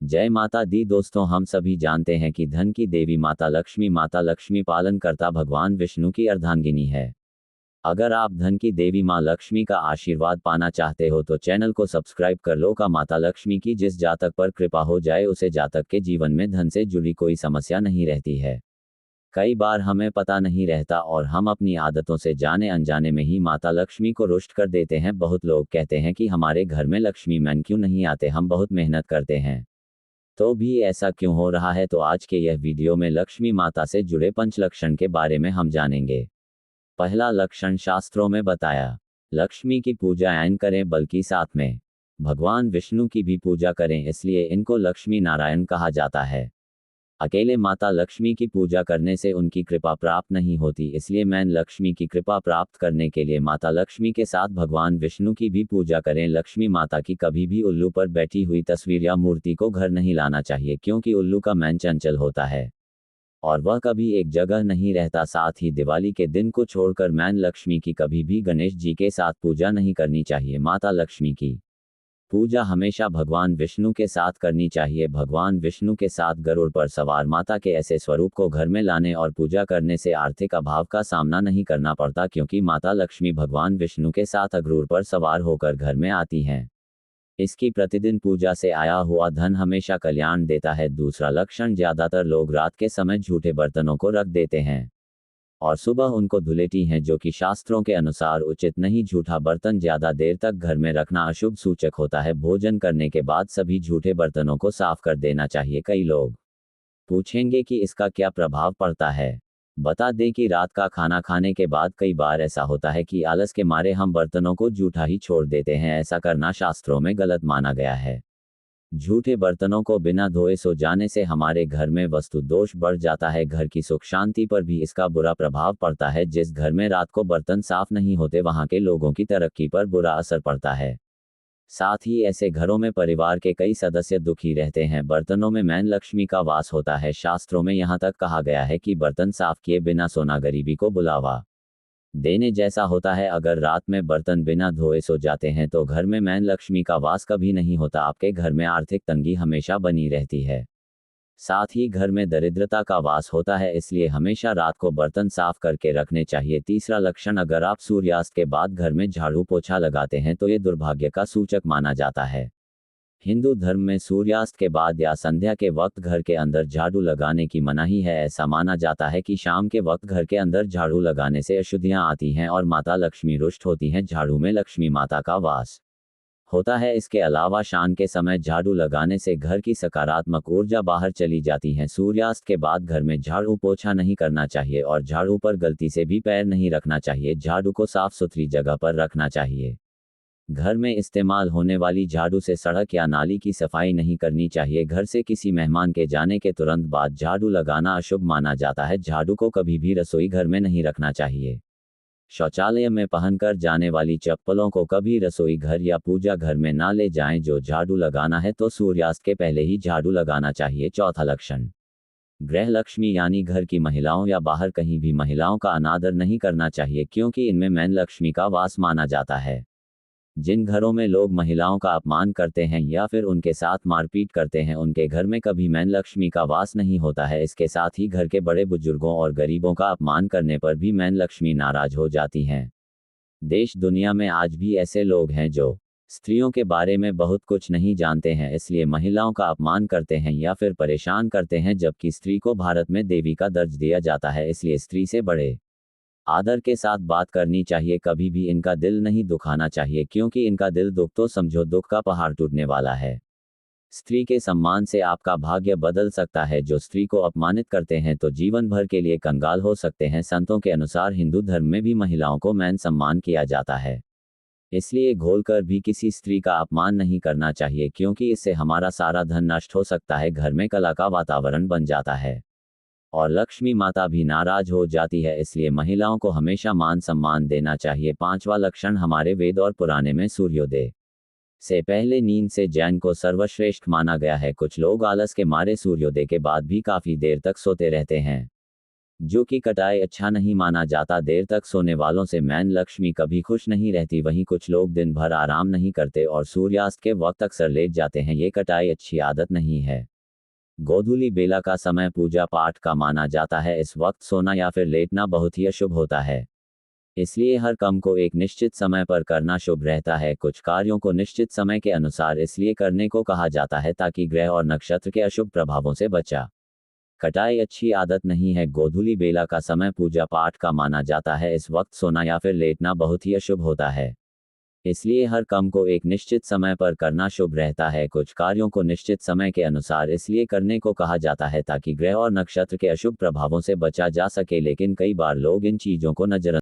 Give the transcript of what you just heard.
जय माता दी दोस्तों, हम सभी जानते हैं कि धन की देवी माता लक्ष्मी पालनकर्ता भगवान विष्णु की अर्धांगिनी है। अगर आप धन की देवी मां लक्ष्मी का आशीर्वाद पाना चाहते हो तो चैनल को सब्सक्राइब कर लो। का माता लक्ष्मी की जिस जातक पर कृपा हो जाए उसे जातक के जीवन में धन से जुड़ी कोई समस्या नहीं रहती है। कई बार हमें पता नहीं रहता और हम अपनी आदतों से जाने अनजाने में ही माता लक्ष्मी को रुष्ट कर देते हैं। बहुत लोग कहते हैं कि हमारे घर में लक्ष्मी मैन क्यों नहीं आते, हम बहुत मेहनत करते हैं तो भी ऐसा क्यों हो रहा है। तो आज के यह वीडियो में लक्ष्मी माता से जुड़े 5 लक्षण के बारे में हम जानेंगे। पहला लक्षण शास्त्रों में बताया, लक्ष्मी की पूजा ऐन करें बल्कि साथ में भगवान विष्णु की भी पूजा करें, इसलिए इनको लक्ष्मी नारायण कहा जाता है। अकेले माता लक्ष्मी की पूजा करने से उनकी कृपा प्राप्त नहीं होती, इसलिए मैन लक्ष्मी की कृपा प्राप्त करने के लिए माता लक्ष्मी के साथ भगवान विष्णु की भी पूजा करें। लक्ष्मी माता की कभी भी उल्लू पर बैठी हुई तस्वीर या मूर्ति को घर नहीं लाना चाहिए, क्योंकि उल्लू का मैन चंचल होता है और वह कभी एक जगह नहीं रहता। साथ ही दिवाली के दिन को छोड़कर मैन लक्ष्मी की कभी भी गणेश जी के साथ पूजा नहीं करनी चाहिए। माता लक्ष्मी की पूजा हमेशा भगवान विष्णु के साथ करनी चाहिए। भगवान विष्णु के साथ गरुड़ पर सवार माता के ऐसे स्वरूप को घर में लाने और पूजा करने से आर्थिक अभाव का सामना नहीं करना पड़ता, क्योंकि माता लक्ष्मी भगवान विष्णु के साथ गरुड़ पर सवार होकर घर में आती हैं। इसकी प्रतिदिन पूजा से आया हुआ धन हमेशा कल्याण देता है। दूसरा लक्षण, ज्यादातर लोग रात के समय झूठे बर्तनों को रख देते हैं और सुबह उनको धुलेटी हैं, जो कि शास्त्रों के अनुसार उचित नहीं। झूठा बर्तन ज्यादा देर तक घर में रखना अशुभ सूचक होता है। भोजन करने के बाद सभी झूठे बर्तनों को साफ कर देना चाहिए। कई लोग पूछेंगे कि इसका क्या प्रभाव पड़ता है। बता दें कि रात का खाना खाने के बाद कई बार ऐसा होता है कि आलस के मारे हम बर्तनों को जूठा ही छोड़ देते हैं। ऐसा करना शास्त्रों में गलत माना गया है। झूठे बर्तनों को बिना धोए सो जाने से हमारे घर में वस्तु दोष बढ़ जाता है। घर की सुख शांति पर भी इसका बुरा प्रभाव पड़ता है। जिस घर में रात को बर्तन साफ नहीं होते वहां के लोगों की तरक्की पर बुरा असर पड़ता है। साथ ही ऐसे घरों में परिवार के कई सदस्य दुखी रहते हैं। बर्तनों में मैन लक्ष्मी का वास होता है। शास्त्रों में यहाँ तक कहा गया है कि बर्तन साफ किए बिना सोना गरीबी को बुलावा देने जैसा होता है। अगर रात में बर्तन बिना धोए सो जाते हैं तो घर में मैन लक्ष्मी का वास कभी नहीं होता। आपके घर में आर्थिक तंगी हमेशा बनी रहती है। साथ ही घर में दरिद्रता का वास होता है, इसलिए हमेशा रात को बर्तन साफ करके रखने चाहिए। तीसरा लक्षण, अगर आप सूर्यास्त के बाद घर में झाड़ू पोछा लगाते हैं तो ये दुर्भाग्य का सूचक माना जाता है। हिंदू धर्म में सूर्यास्त के बाद या संध्या के वक्त घर के अंदर झाड़ू लगाने की मनाही है। ऐसा माना जाता है कि शाम के वक्त घर के अंदर झाड़ू लगाने से अशुद्धियां आती हैं और माता लक्ष्मी रुष्ट होती हैं। झाड़ू में लक्ष्मी माता का वास होता है। इसके अलावा शाम के समय झाड़ू लगाने से घर की सकारात्मक ऊर्जा बाहर चली जाती है। सूर्यास्त के बाद घर में झाड़ू पोछा नहीं करना चाहिए और झाड़ू पर गलती से भी पैर नहीं रखना चाहिए। झाड़ू को साफ सुथरी जगह पर रखना चाहिए। घर में इस्तेमाल होने वाली झाड़ू से सड़क या नाली की सफाई नहीं करनी चाहिए। घर से किसी मेहमान के जाने के तुरंत बाद झाड़ू लगाना अशुभ माना जाता है। झाड़ू को कभी भी रसोई घर में नहीं रखना चाहिए। शौचालय में पहनकर जाने वाली चप्पलों को कभी रसोई घर या पूजा घर में ना ले जाएं। जो झाड़ू लगाना है तो सूर्यास्त के पहले ही झाड़ू लगाना चाहिए। चौथा लक्षण, गृह लक्ष्मी यानी घर की महिलाओं या बाहर कहीं भी महिलाओं का अनादर नहीं करना चाहिए, क्योंकि इनमें मैन लक्ष्मी का वास माना जाता है। जिन घरों में लोग महिलाओं का अपमान करते हैं या फिर उनके साथ मारपीट करते हैं, उनके घर में कभी मैन लक्ष्मी का वास नहीं होता है। इसके साथ ही घर के बड़े बुजुर्गों और गरीबों का अपमान करने पर भी मैन लक्ष्मी नाराज हो जाती हैं। देश दुनिया में आज भी ऐसे लोग हैं जो स्त्रियों के बारे में बहुत कुछ नहीं जानते हैं, इसलिए महिलाओं का अपमान करते हैं या फिर परेशान करते हैं, जबकि स्त्री को भारत में देवी का दर्ज दिया जाता है। इसलिए स्त्री से बड़े आदर के साथ बात करनी चाहिए। कभी भी इनका दिल नहीं दुखाना चाहिए, क्योंकि इनका दिल दुख तो समझो दुख का पहाड़ टूटने वाला है। स्त्री के सम्मान से आपका भाग्य बदल सकता है। जो स्त्री को अपमानित करते हैं तो जीवन भर के लिए कंगाल हो सकते हैं। संतों के अनुसार हिंदू धर्म में भी महिलाओं को मैन सम्मान किया जाता है, इसलिए घोलकर भी किसी स्त्री का अपमान नहीं करना चाहिए, क्योंकि इससे हमारा सारा धन नष्ट हो सकता है। घर में कला का वातावरण बन जाता है और लक्ष्मी माता भी नाराज हो जाती है। इसलिए महिलाओं को हमेशा मान सम्मान देना चाहिए। पांचवा लक्षण, हमारे वेद और पुराने में सूर्योदय से पहले नींद से जैन को सर्वश्रेष्ठ माना गया है। कुछ लोग आलस के मारे सूर्योदय के बाद भी काफी देर तक सोते रहते हैं। जो कि कटाई अच्छा नहीं माना जाता। देर तक सोने वालों से मैन लक्ष्मी कभी खुश नहीं रहती। वहीं कुछ लोग दिन भर आराम नहीं करते और सूर्यास्त के वक्त अक्सर लेट जाते हैं। ये कटाई अच्छी आदत नहीं है। गोधूली बेला का समय पूजा पाठ का माना जाता है। इस वक्त सोना या फिर लेटना बहुत ही अशुभ होता है। इसलिए हर काम को एक निश्चित समय पर करना शुभ रहता है। कुछ कार्यों को निश्चित समय के अनुसार इसलिए करने को कहा जाता है ताकि ग्रह और नक्षत्र के अशुभ प्रभावों से बचा। कटाई अच्छी आदत नहीं है। गोधूली बेला का समय पूजा पाठ का माना जाता है। इस वक्त सोना या फिर लेटना बहुत ही अशुभ होता है। इसलिए हर काम को एक निश्चित समय पर करना शुभ रहता है। कुछ कार्यों को निश्चित समय के अनुसार इसलिए करने को कहा जाता है ताकि ग्रह और नक्षत्र के अशुभ प्रभावों से बचा जा सके। लेकिन कई बार लोग इन चीजों को नजर